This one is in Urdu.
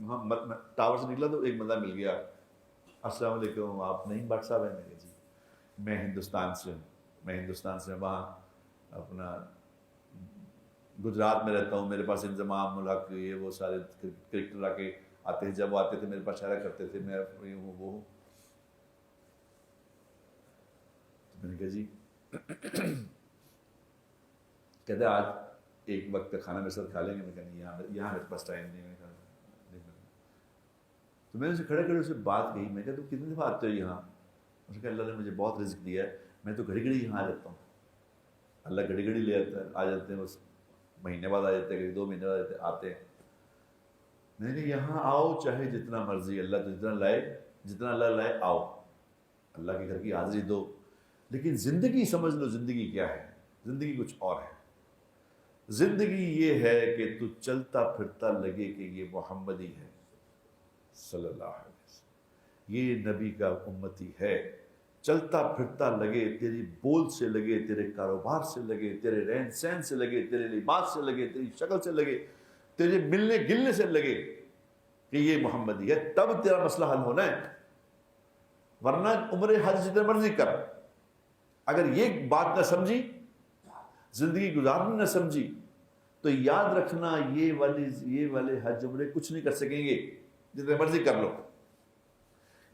وہاں ٹاور سے نکلا تو ایک بندہ مل گیا، السلام علیکم، آپ نعیم بٹ صاحب ہیں؟ میں کہا جی میں ہندوستان سے ہوں، وہاں اپنا گجرات میں رہتا ہوں، میرے پاس انضمام الحق یہ وہ سارے کرکٹر آ کے آتے ہیں، جب وہ آتے تھے میرے پاس شاعرہ کرتے تھے، میں یہ ہوں وہ ہوں۔ تو میں نے کہا جی کہتے آج ایک وقت کا کھانا میرے ساتھ کھا لیں گے؟ میں کہا نہیں، یہاں میرے پاس ٹائم نہیں ہے۔ تو میں نے اسے کھڑے اسے بات کہی، میں کہا تم کتنے دفعہ آتے ہو یہاں؟ اس نے کہا اللہ نے مجھے بہت رزق دیا ہے، میں تو گھڑی گھڑی یہاں آ جاتا ہوں، اللہ گھڑی گھڑی لے آ جاتے ہیں، بس مہینے بعد آ جاتے ہیں، کبھی 2 مہینے بعد آتے ہیں۔ میں نے کہا یہاں آؤ چاہے جتنا مرضی، اللہ تو جتنا اللہ لائے آؤ، اللہ کے گھر کی حاضری دو، لیکن زندگی سمجھ لو زندگی کیا ہے، زندگی کچھ اور ہے۔ زندگی یہ ہے کہ تو چلتا پھرتا لگے کہ یہ محمدی ہے صلی اللہ علیہ وسلم، یہ نبی کا امتی ہے، چلتا پھرتا لگے، تیری بول سے لگے، تیرے کاروبار سے لگے، تیرے رہن سہن سے لگے، تیرے لباس سے لگے، تیری شکل سے لگے، تیرے ملنے گلنے سے لگے کہ یہ محمدی ہے، تب تیرا مسئلہ حل ہونا ہے۔ ورنہ عمر حج جتنے مرضی کر، اگر یہ بات نہ سمجھی، زندگی گزارنا نہ سمجھی، تو یاد رکھنا یہ والے حج عمرے کچھ نہیں کر سکیں گے، جتنے مرضی کر لو۔